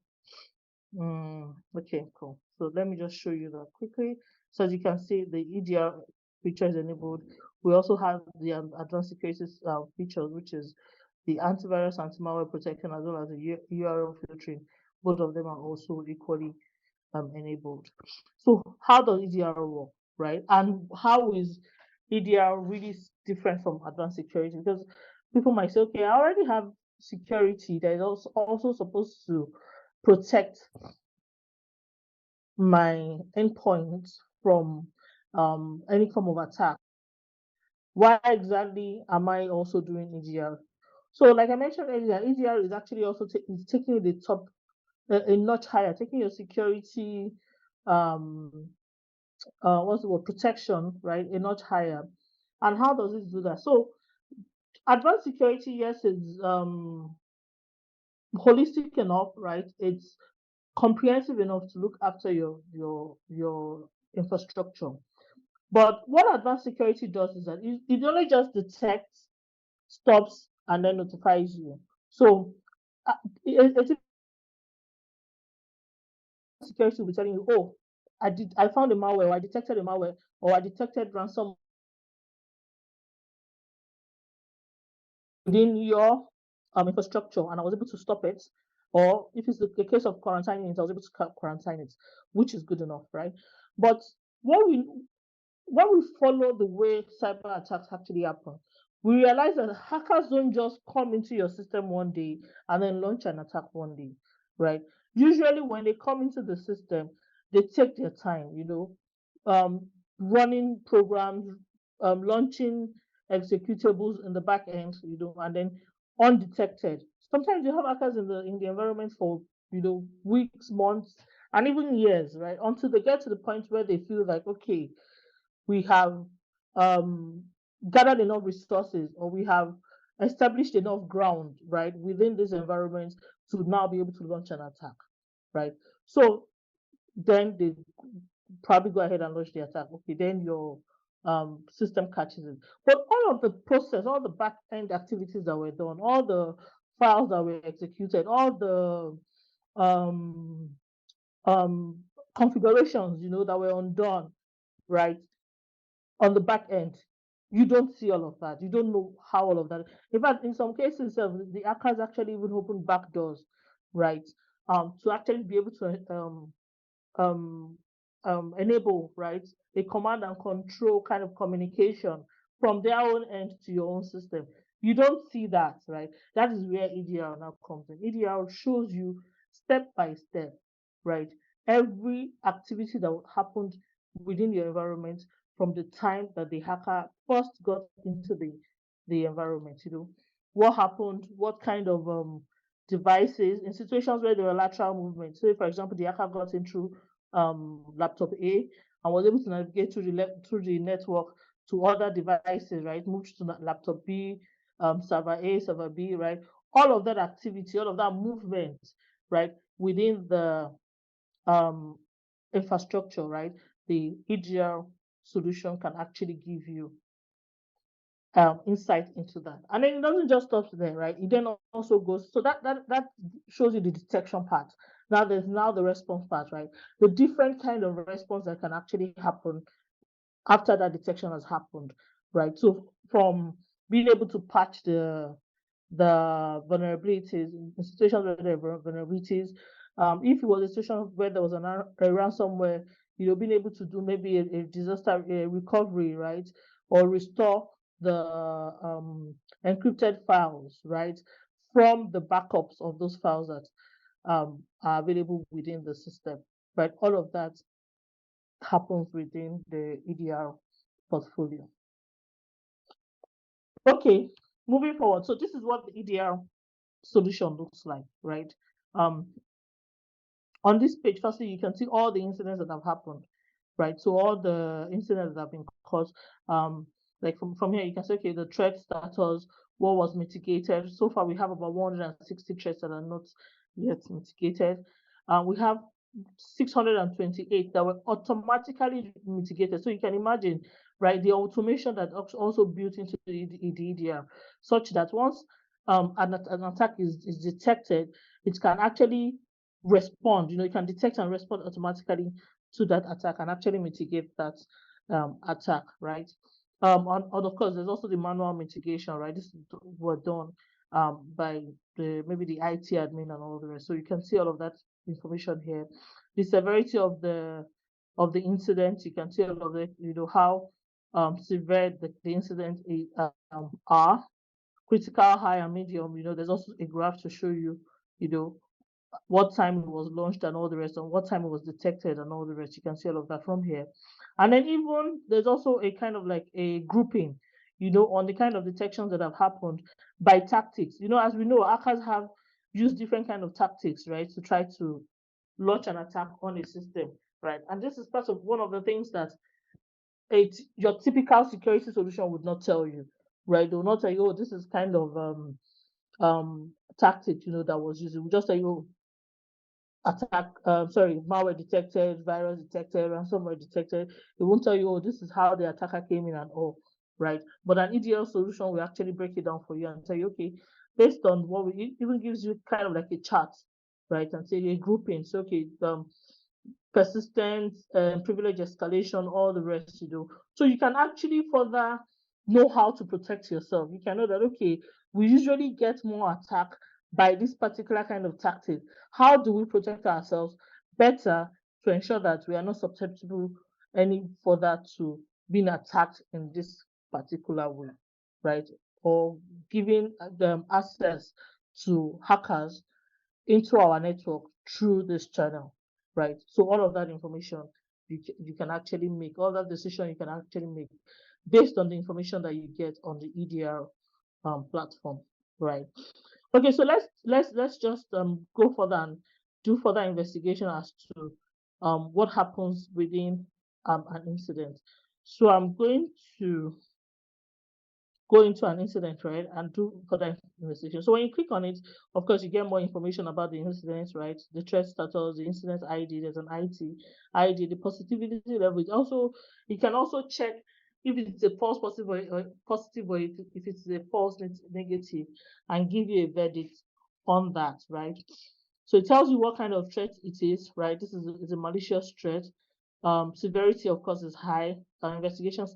Speaker 3: Okay, cool. So let me just show you that quickly. So as you can see, the EDR feature is enabled. We also have the advanced security features, which is the antivirus, anti-malware protection, as well as the URL filtering. Both of them are also equally enabled. So how does EDR work, right? And how is EDR really different from advanced security? Because people might say, okay, I already have security that is also supposed to protect my endpoints from any form of attack. Why exactly am I also doing EDR? So like I mentioned earlier, EDR is actually also taking the top a notch higher, taking your security what's the word, protection, right, a notch higher. And how does it do that? So advanced security, yes, it's holistic enough, right? It's comprehensive enough to look after your infrastructure. But what advanced security does is that it only just detects, stops, and then notifies you. So it's security will be telling you, oh, I found a malware, or I detected a malware, or I detected ransom within your infrastructure, and I was able to stop it. Or if it's the case of quarantining it, I was able to quarantine it, which is good enough, right? But when we follow the way cyber attacks actually happen, we realize that hackers don't just come into your system one day and then launch an attack one day, right? Usually when they come into the system, they take their time, running programs, launching executables in the back end, and then undetected. Sometimes you have hackers in the environment for weeks, months, and even years, right? Until they get to the point where they feel like, okay, we have gathered enough resources, or we have established enough ground, right, within this environment to now be able to launch an attack, right? So then they probably go ahead and launch the attack. Okay, then your system catches it. But all of the process, all the back end activities that were done, all the files that were executed, all the um, configurations, that were undone, right, on the back end, you don't see all of that. You don't know how all of that. In fact, in some cases, the hackers actually even open back doors, right, to actually be able to um, enable, right, a command and control kind of communication from their own end to your own system. You don't see that, right? That is where EDR now comes in. EDR shows you step by step, right, every activity that happened within your environment from the time that the hacker first got into the environment. What happened, what kind of devices in situations where there were lateral movements. So, for example, the hacker got in through laptop A and was able to navigate through the network to other devices, right? Moved to laptop B, server A, server B, right? All of that activity, all of that movement, right, within the infrastructure, right? The EDR solution can actually give you insight into that. And then it doesn't just stop there, right? It then also goes, so that shows you the detection part. Now there's the response part, right? The different kind of response that can actually happen after that detection has happened, right? So from being able to patch the vulnerabilities in situations where there are vulnerabilities, if it was a situation where there was a ransomware, being able to do maybe a disaster recovery, right, or restore the encrypted files, right, from the backups of those files that are available within the system, right? All of that happens within the EDR portfolio. Okay, moving forward. So this is what the EDR solution looks like, right? On this page, firstly, you can see all the incidents that have happened, right? So all the incidents that have been caused, like from here, you can see, okay, the threat status, what was mitigated. So far, we have about 160 threats that are not yet mitigated. We have 628 that were automatically mitigated. So you can imagine, right, the automation that also built into the EDR, such that once an attack is detected, it can actually respond. You can detect and respond automatically to that attack and actually mitigate that attack, right? And of course, there's also the manual mitigation, right? This were done by maybe the IT admin and all the rest. So you can see all of that information here. The severity of the incident, you can see all of it. How severe the incident are, critical, high, and medium. There's also a graph to show you, what time it was launched and all the rest, and what time it was detected and all the rest. You can see all of that from here. And then even there's also a kind of like a grouping, on the kind of detections that have happened by tactics. As we know, hackers have used different kind of tactics, right, to try to launch an attack on a system, right? And this is part of one of the things that your typical security solution would not tell you, right? They will not tell you, oh, this is kind of tactic, that was used. It will just tell you, attack, malware detected, virus detected, ransomware detected. It won't tell you, oh, this is how the attacker came in and all, right? But an EDL solution will actually break it down for you and tell you, okay, based on what it even gives you kind of like a chart, right? And say a grouping. So, okay, persistence, privilege escalation, all the rest, So you can actually further know how to protect yourself. You can know that, okay, we usually get more attack by this particular kind of tactic. How do we protect ourselves better to ensure that we are not susceptible any further to being attacked in this particular way, right? Or giving them access to hackers into our network through this channel, right? So all of that information you can actually make, all that decision you can actually make based on the information that you get on the EDR platform, right? Okay, so let's just go further and do further investigation as to what happens within an incident. So I'm going to go into an incident, right, and do further investigation. So when you click on it, of course, you get more information about the incident, right? The threat status, the incident ID, there's an ID, the positivity level. Also, you can also check if it's a false positive or positive, or if it's a false negative, and give you a verdict on that, right? So it tells you what kind of threat it is, right? This is a malicious threat. Severity, of course, is high. Investigation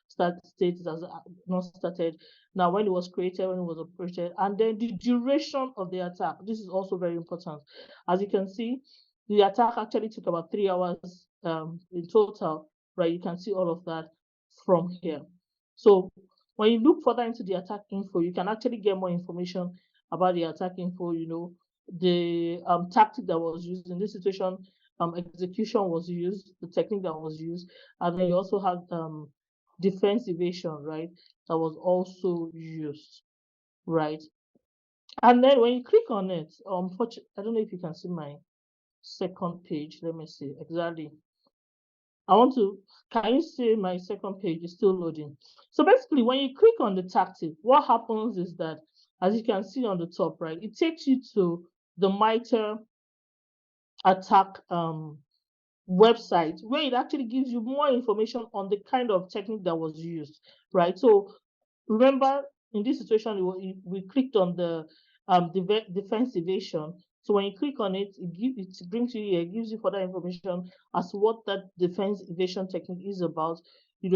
Speaker 3: status has not started. Now, when it was created, when it was operated, and then the duration of the attack. This is also very important. As you can see, the attack actually took about 3 hours in total, right? You can see all of that from here. So when you look further into the attack info, you can actually get more information about the attack info, the tactic that was used in this situation, execution was used, the technique that was used, and then you also have defense evasion, right, that was also used, right? And then when you click on it, unfortunately, I don't know if you can see my second page. Let me see exactly. Can you see my second page is still loading? So basically, when you click on the tactic, what happens is that, as you can see on the top, right, it takes you to the MITRE attack website, where it actually gives you more information on the kind of technique that was used, right? So remember in this situation, we clicked on the defense evasion. So when you click on it, it brings you here, it gives you further information as to what that defense evasion technique is about.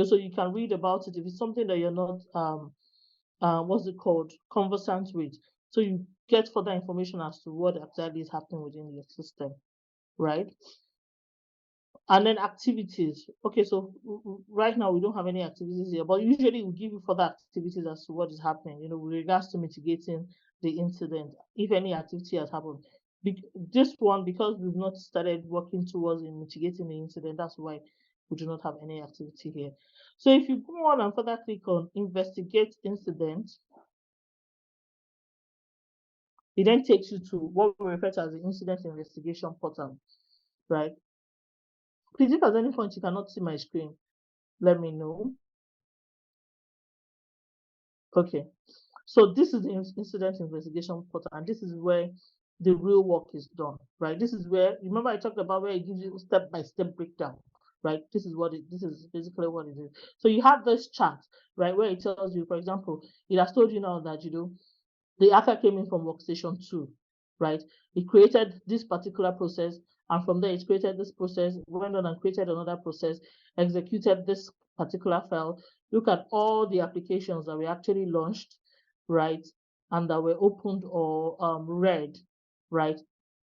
Speaker 3: So you can read about it if it's something that you're not what's it called, conversant with. So you get further information as to what exactly is happening within your system, right? And then activities. Okay, so right now we don't have any activities here, but usually we give you further activities as to what is happening, with regards to mitigating the incident, if any activity has happened. This one, because we've not started working towards mitigating the incident, that's why we do not have any activity here. So if you go on and further click on investigate incident, it then takes you to what we refer to as the incident investigation portal, right? Please, if at any point you cannot see my screen, let me know. Okay, so this is the incident investigation portal, and this is where the real work is done, right? This is where, remember I talked about where it gives you step-by-step breakdown, right? This is basically what it is. So you have this chart, right, where it tells you, for example, it has told you now that, the hacker came in from workstation 2, right? It created this particular process, and from there it created this process, went on and created another process, executed this particular file. Look at all the applications that were actually launched, right? And that were opened or read, right?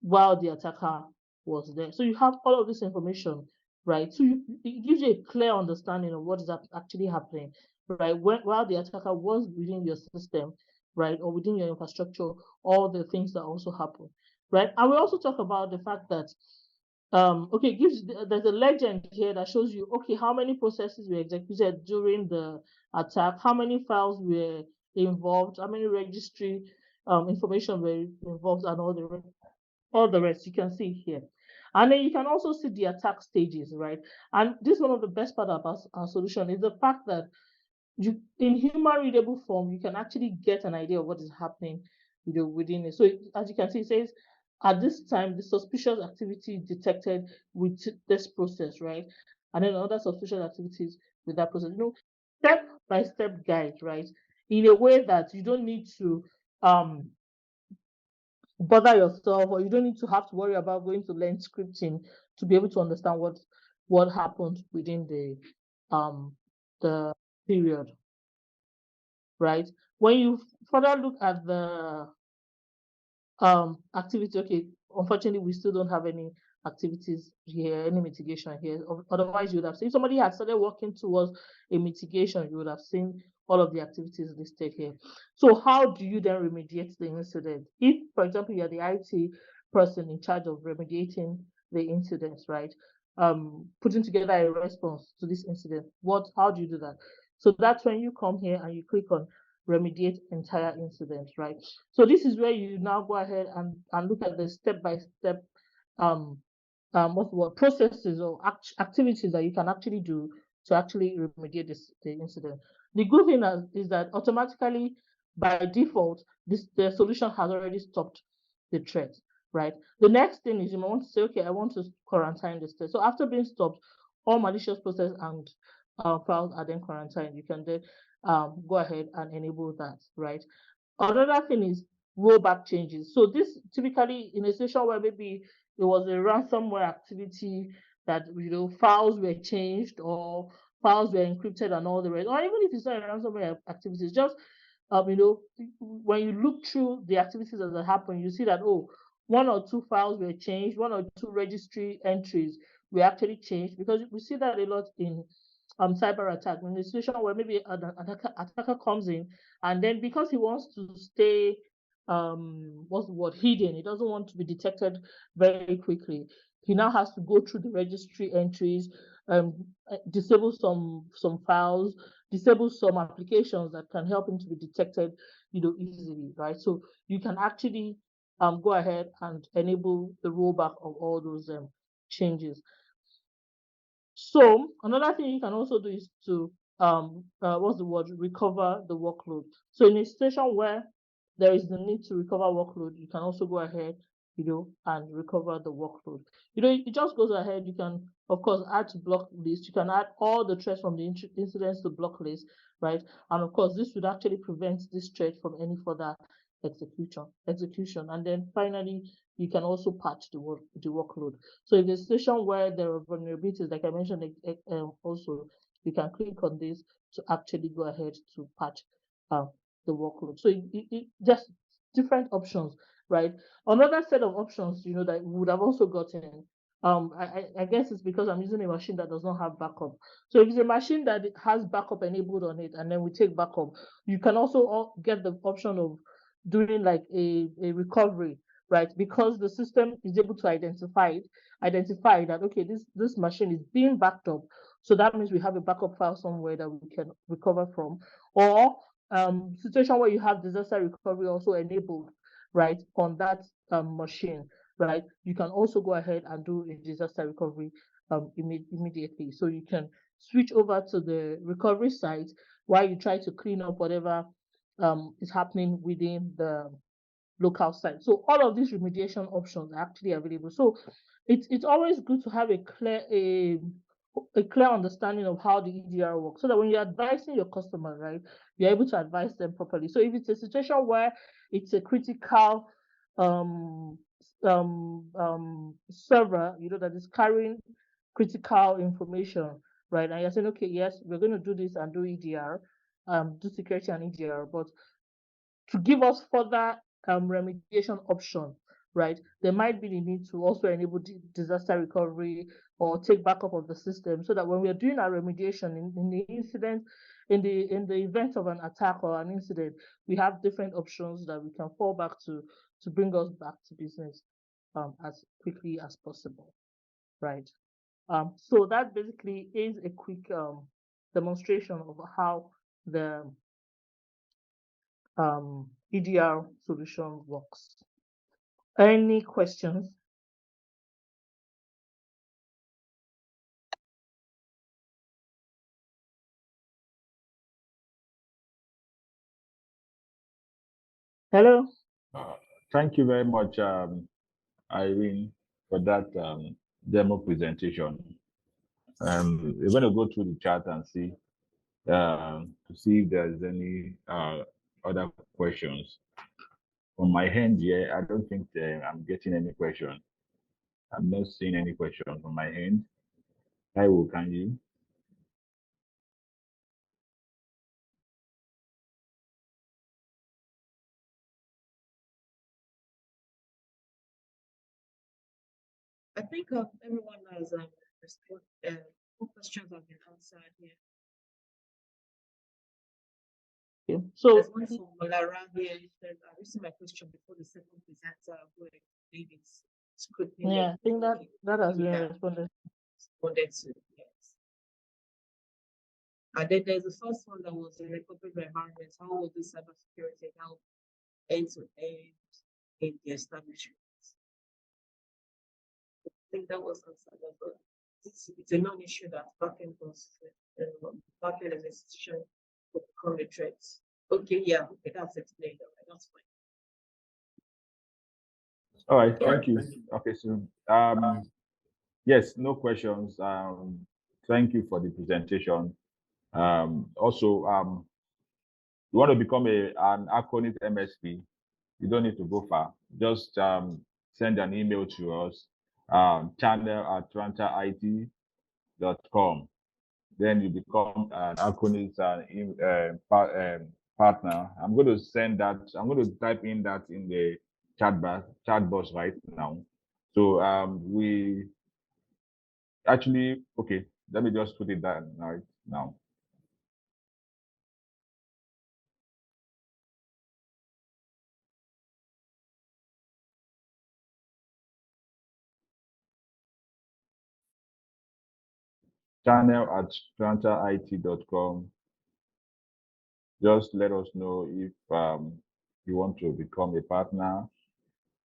Speaker 3: While the attacker was there. So you have all of this information, right? So it gives you a clear understanding of what is actually happening, right? While the attacker was within your system, right, or within your infrastructure, all the things that also happen, right? And we also talk about the fact that okay, there's a legend here that shows you, okay, how many processes were executed during the attack, how many files were involved, how many registry information were involved, and all the rest you can see here. And then you can also see the attack stages, right? And this is one of the best part about our solution is the fact that in human readable form, you can actually get an idea of what is happening, within it. So as you can see, it says at this time the suspicious activity detected with this process, right? And then other suspicious activities with that process. Step by step guide, right? In a way that you don't need to bother yourself, or you don't need to have to worry about going to learn scripting to be able to understand what happened within the period, right? When you further look at the activity, okay, unfortunately we still don't have any activities here, any mitigation here. Otherwise you would have seen, if somebody had started working towards a mitigation, you would have seen all of the activities listed here. So how do you then remediate the incident? If, for example, you're the IT person in charge of remediating the incidents, right? Putting together a response to this incident, how do you do that? So that's when you come here and you click on remediate entire incident, right? So this is where you now go ahead and look at the step-by-step processes or activities that you can actually do to actually remediate the incident. The good thing is that automatically, by default, the solution has already stopped the threat, right? The next thing is you might want to say, okay, I want to quarantine this threat. So after being stopped, all malicious process and files are then quarantined. You can then go ahead and enable that, right? Another thing is rollback changes. So this typically in a situation where maybe it was a ransomware activity that files were changed or files were encrypted and all the rest, or even if it's not a ransomware activity, it's just when you look through the activities that happen, you see that one or two files were changed, one or two registry entries were actually changed, because we see that a lot in cyber attack, in a situation where maybe an attacker comes in, and then because he wants to stay hidden, he doesn't want to be detected very quickly, he now has to go through the registry entries, disable some files, disable some applications that can help him to be detected easily, right? So you can actually go ahead and enable the rollback of all those changes. So another thing you can also do is to recover the workload. So in a situation where there is the need to recover workload, you can also go ahead and recover the workload. It just goes ahead. You can, of course, add to block list. You can add all the threats from the incidents to block list, right? And of course, this would actually prevent this threat from any further execution. And then finally, you can also patch the workload. So if there's a situation where there are vulnerabilities, like I mentioned, also, you can click on this to actually go ahead to patch the workload. So it just different options, right? Another set of options, that we would have also gotten. I guess it's because I'm using a machine that does not have backup. So if it's a machine that has backup enabled on it, and then we take backup, you can also get the option of doing like a recovery, right? Because the system is able to identify that, okay, this machine is being backed up. So that means we have a backup file somewhere that we can recover from. Or situation where you have disaster recovery also enabled, right, on that machine, right? You can also go ahead and do a disaster recovery immediately. So you can switch over to the recovery site while you try to clean up whatever is happening within the local site. So all of these remediation options are actually available. So it's always good to have a clear understanding of how the EDR works, so that when you're advising your customer, right, you're able to advise them properly. So if it's a situation where it's a critical server, that is carrying critical information, right, and you're saying, okay, yes, we're going to do this and do EDR, do security and EDR, but to give us further remediation option, right, there might be the need to also enable disaster recovery or take backup of the system, so that when we are doing our remediation in the incident, in the event of an attack or an incident, we have different options that we can fall back to bring us back to business as quickly as possible, right? So that basically is a quick demonstration of how the EDR solution works. Any questions? Hello?
Speaker 2: Thank you very much, Irene, for that demo presentation. We're going to go through the chat and see to see if there's any other questions. On my hand here, I don't think I'm getting any question. I'm not seeing any question from my hand. I will, can you?
Speaker 1: I think everyone has responded. All questions have been answered here.
Speaker 3: Okay. So
Speaker 1: there's one from Lara here. It says, I received my question before the second presenter who explained its scrutiny.
Speaker 3: yeah, I think that has been responded.
Speaker 1: Responded to, yes. And then there's the first one that was the recovery environment. How was the cybersecurity help end to end in the establishment? I think that was answered as well. It's a non-issue that backend was backend as an institution will become a threat. Okay, yeah, okay, that's explained. All right, that's fine.
Speaker 2: All right, thank you. Okay, so yes, no questions. Thank you for the presentation. Also, you want to become an Acronis MSP, you don't need to go far. Just send an email to us, channel@atlantaIT.com. Then you become an Acronis partner. I'm going to send that. I'm going to type in that in the chat box right now. So we actually, okay, let me just put it down right now. channel@atlantaIT.com. Just let us know if you want to become a partner.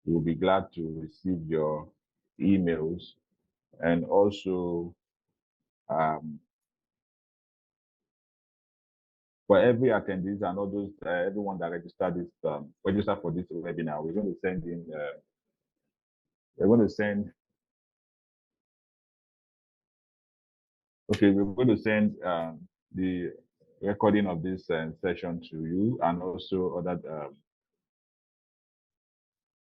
Speaker 2: We'll be glad to receive your emails. And also, for every attendees and all those, everyone that registered for this webinar, we're going to send in we're going to send. Okay, we're going to send the recording of this session to you, and also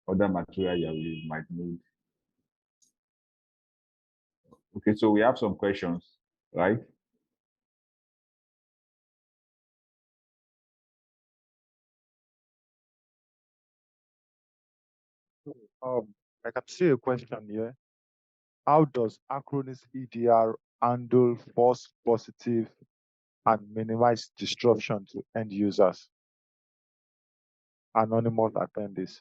Speaker 2: other material you might need. Okay, so we have some questions, right?
Speaker 4: I can see a question here. How does Acronis EDR handle false positive and minimize disruption to end users? Anonymous attendees.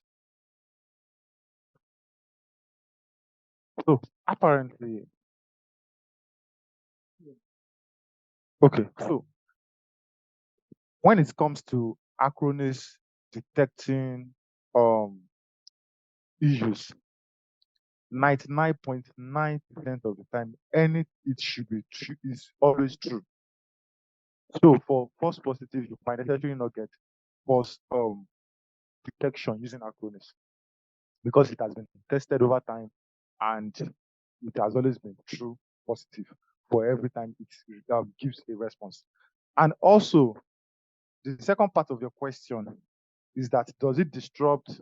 Speaker 4: So apparently, okay, so when it comes to Acronis detecting issues, 99.9% of the time, it should be true, is always true. So for false positive, you might necessarily not get false detection using Acronis because it has been tested over time and it has always been true positive for every time it gives a response. And also, the second part of your question is that does it disrupt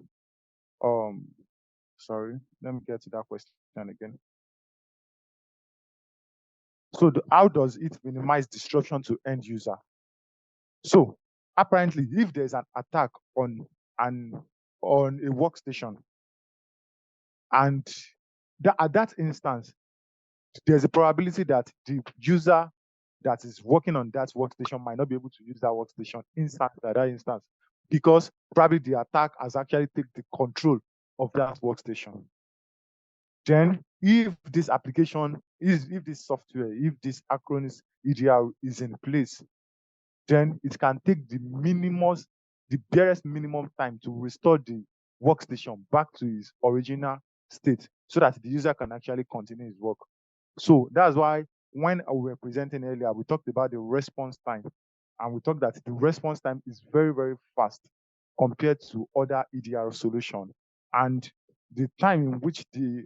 Speaker 4: sorry, let me get to that question again. So how does it minimize disruption to end user? So apparently, if there's an attack on a workstation, and at that instance, there's a probability that the user that is working on that workstation might not be able to use that workstation inside that instance because probably the attack has actually taken the control of that workstation. Then, if this application if this software, if this Acronis EDR is in place, then it can take the barest minimum time to restore the workstation back to its original state so that the user can actually continue his work. So that's why when we were presenting earlier, we talked about the response time, and we talked that the response time is very, very fast compared to other EDR solutions. And the time in which the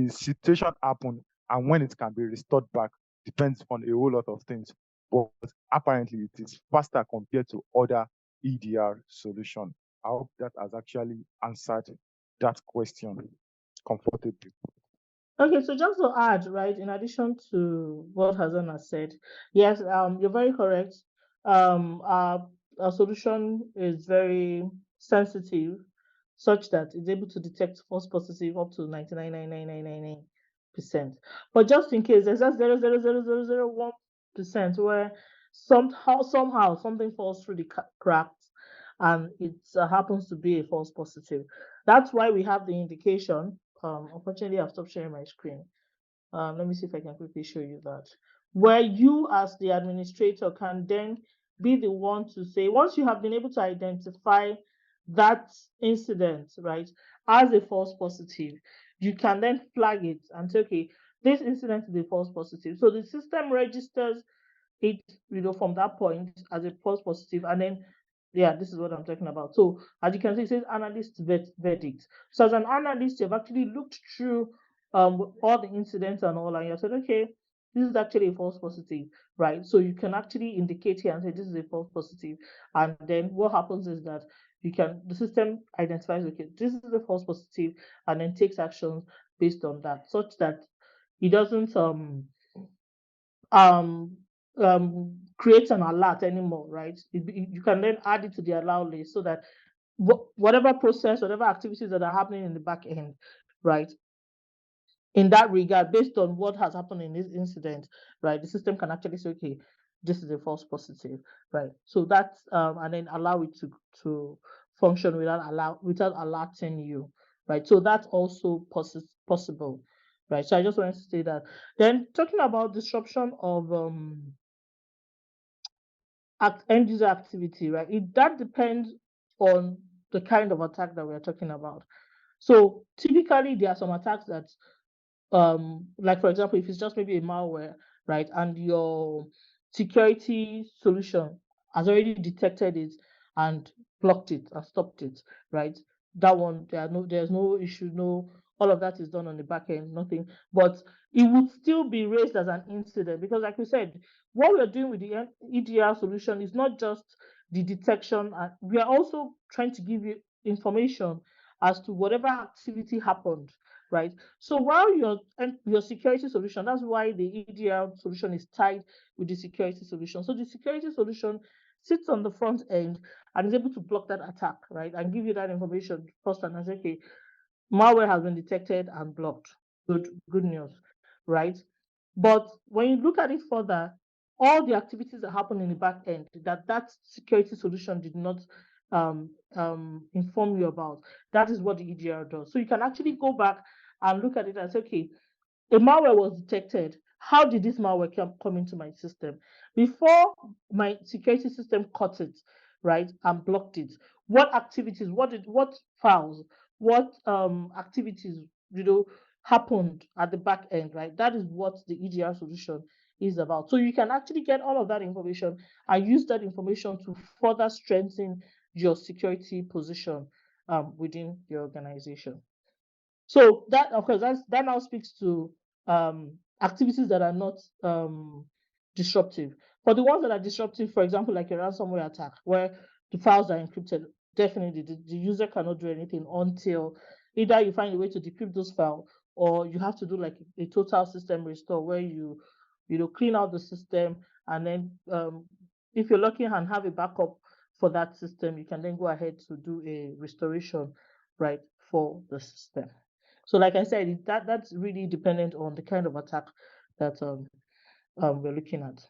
Speaker 4: situation happened and when it can be restored back depends on a whole lot of things. But apparently, it is faster compared to other EDR solution. I hope that has actually answered that question comfortably.
Speaker 3: Okay, so just to add, right, in addition to what Hazan has said, yes, you're very correct. Our solution is very sensitive, such that it's able to detect false positive up to 99.99999%. But just in case, there's just 0.00001% where somehow something falls through the cracks, and it happens to be a false positive. That's why we have the indication. Unfortunately, I've stopped sharing my screen. Let me see if I can quickly show you that. Where you, as the administrator, can then be the one to say, once you have been able to identify that incident, right, as a false positive, you can then flag it and say, okay, this incident is a false positive. So the system registers it, from that point as a false positive, and then yeah, this is what I'm talking about. So as you can see, it says analyst verdict. So as an analyst, you've actually looked through all the incidents and all, and you said, okay, this is actually a false positive, right? So you can actually indicate here and say this is a false positive, and then what happens is that the system identifies, okay, this is a false positive, and then takes actions based on that, such that it doesn't um create an alert anymore, right? You can then add it to the allow list so that whatever process, whatever activities that are happening in the back end, right, in that regard, based on what has happened in this incident, right, the system can actually say, okay, this is a false positive, right? So that's and then allow it to function without alerting you, right? So that's also possible, right? So I just wanted to say that. Then talking about disruption of end user activity, right? That depends on the kind of attack that we're talking about. So typically there are some attacks that like for example, if it's just maybe a malware, right, and your security solution has already detected it and blocked it and stopped it, right? that one, there's no issue, no, all of that is done on the back end, nothing. But it would still be raised as an incident because, like we said, what we're doing with the EDR solution is not just the detection. We are also trying to give you information as to whatever activity happened, right? So while your security solution, that's why the EDR solution is tied with the security solution. So the security solution sits on the front end and is able to block that attack, right? And give you that information first and say, okay, malware has been detected and blocked. Good news, right? But when you look at it further, all the activities that happen in the back end that security solution did not inform you about, that is what the EDR does. So you can actually go back and look at it and say, okay, a malware was detected. How did this malware come into my system? Before my security system caught it, right, and blocked it, what activities, what files, what activities, happened at the back end, right? That is what the EDR solution is about. So you can actually get all of that information and use that information to further strengthen your security position within the organization. So that, of course, that now speaks to activities that are not disruptive. For the ones that are disruptive, for example, like a ransomware attack, where the files are encrypted, definitely the user cannot do anything until either you find a way to decrypt those files, or you have to do like a total system restore where you clean out the system, and then if you're lucky and have a backup for that system, you can then go ahead to do a restoration, right, for the system. So like I said, that's really dependent on the kind of attack that we're looking at.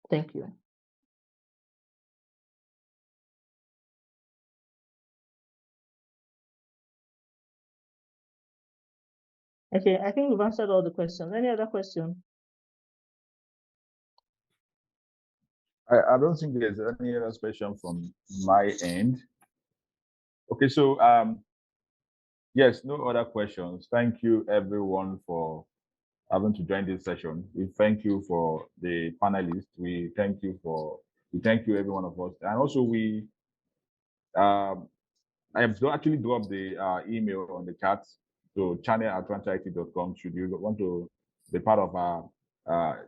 Speaker 3: Thank you. Okay, I think we've answered all the questions. Any other question?
Speaker 2: I don't think there's any other question from my end. Okay, so yes, no other questions. Thank you everyone for having to join this session. We thank you for the panelists. We thank you every one of us. And also I have actually dropped the email on the chat. So channel@atlantic.com. Should you want to be part of our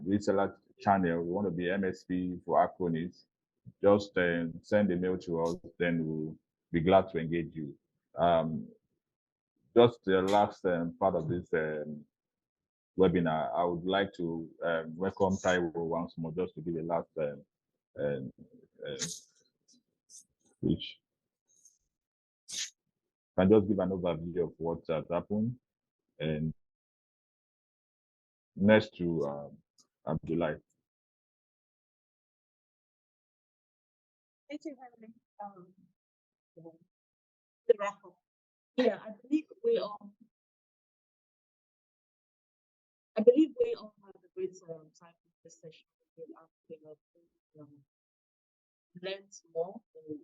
Speaker 2: reseller channel, we want to be MSP for Acronis, just send a mail to us, then we'll be glad to engage you. Just the last part of this webinar, I would like to welcome Taiwo once more, just to give a last speech. Can just give an overview of what has happened, and next to July.
Speaker 1: Thank you, Henry. The wrap up. Yeah, I believe we all had a great time in this session. We learned more and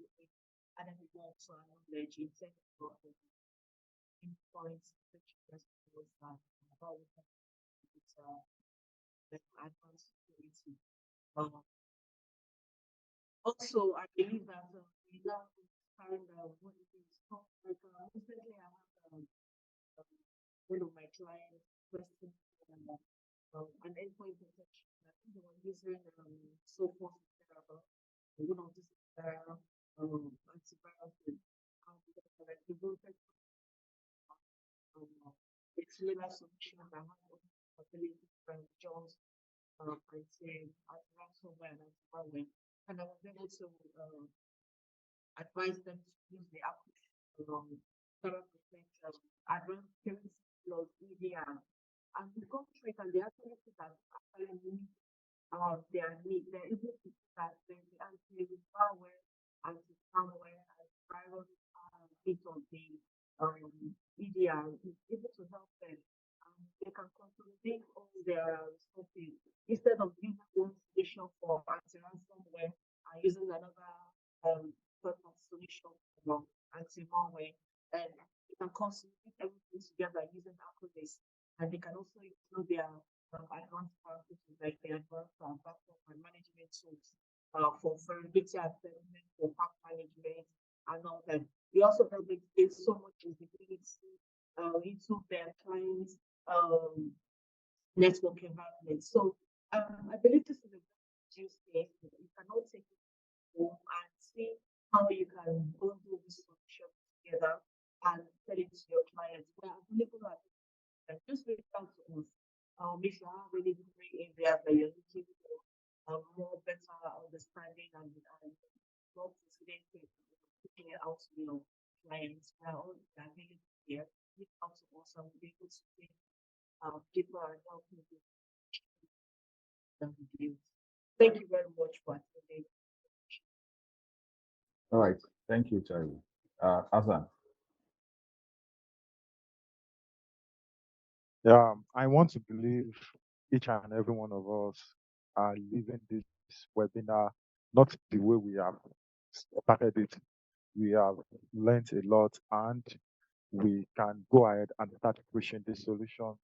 Speaker 1: added more to our knowledge in terms of points which was about advanced security. Also, I believe that we now find what it is. Like recently, I have one of my clients requesting an endpoint protection. I think they were using so forth one of these antivirus like devoted a similar solution that has ability to just and say ransomware and antivirus. And I was able to advise them to use the Cyberthreats advanced security plus EDR. And we go through it, and they actually see that actually meet their need. They're able to see that the anti-malware, anti-malware, and virus bit of the EDR is able to help them. They can consolidate all their resources instead of using one solution for anti-ransomware and using another third-party solution for anti-malware. And they can consolidate everything together using Acronis. And they can also include their advanced practices like the advanced backup and management tools for vulnerability assessment, for pack management, and all that. We also help them gain so much visibility into their clients' network environment. So I believe this is a good use case. You can all take it home and see how you can bundle this solution together and sell it to your clients. We're available at just reach out to us. If you have any gray areas that you're looking for more better understanding and more facilitated putting it out to your clients, we're all available here. Reach out to us and we'll be able to take people and help you with the reviews. Thank you very much for attending.
Speaker 2: All right. Thank you, Charlie. Hassan.
Speaker 4: Yeah, I want to believe each and every one of us are leaving this webinar not the way we have started it. We have learned a lot and we can go ahead and start pushing this solution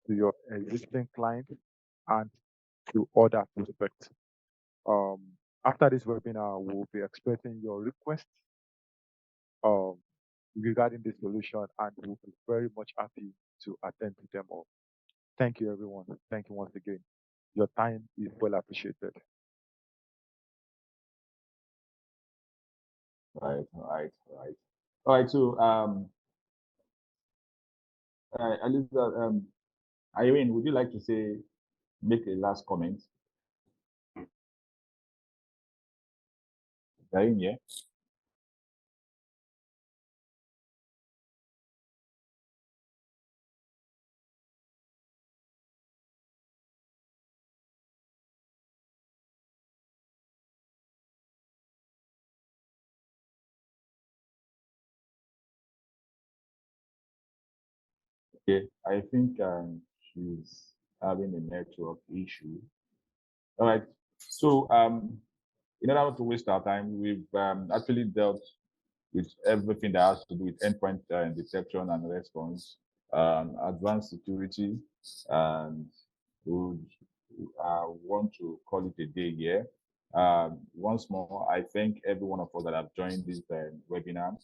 Speaker 4: to your existing client and to other prospects. After this webinar, we'll be expecting your requests regarding this solution and we'll be very much happy to attend to them all. Thank you, everyone. Thank you once again. Your time is well appreciated.
Speaker 2: Right. All right. So, Aliza, Irene, would you like to make a last comment? Irene, yeah. Okay, I think she's having a network issue. All right. So, in order to waste our time, we've actually dealt with everything that has to do with endpoint detection and response, advanced security, and we would want to call it a day here. Once more, I thank every one of us that have joined this webinar.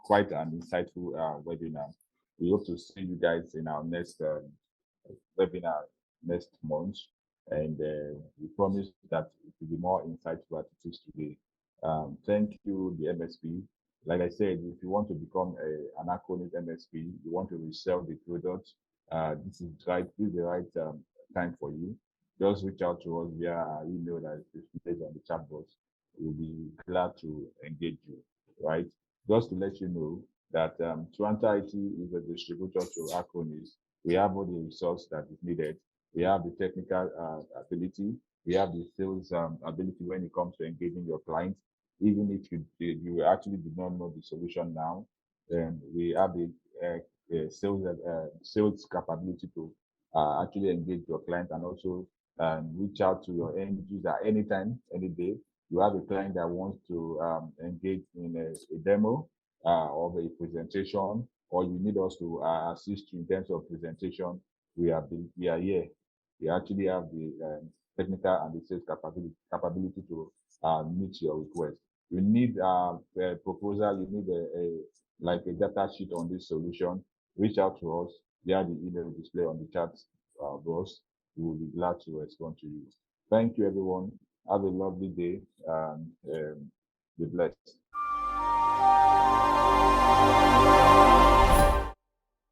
Speaker 2: Quite an insightful webinar. We hope to see you guys in our next webinar next month. And we promise that it will be more insightful as it is today. Thank you, the MSP. Like I said, if you want to become an Acronis MSP, you want to resell the product, this is the right time for you. Just reach out to us via our email that is displayed on the chat box. We'll be glad to engage you, right? Just to let you know that Truanta IT is a distributor to Acronis. We have all the resource that is needed. We have the technical ability. We have the sales ability when it comes to engaging your clients. Even if you actually do not know the solution now, then we have the sales capability to actually engage your client and also reach out to your end user anytime, any day. You have a client that wants to engage in a demo of a presentation, or you need us to assist you in terms of presentation. We are here. We actually have the technical and the sales capability to meet your request. You need a proposal, you need like a data sheet on this solution. Reach out to us via the email display on the chat box. We will be glad to respond to you. Thank you, everyone. Have a lovely day and be blessed.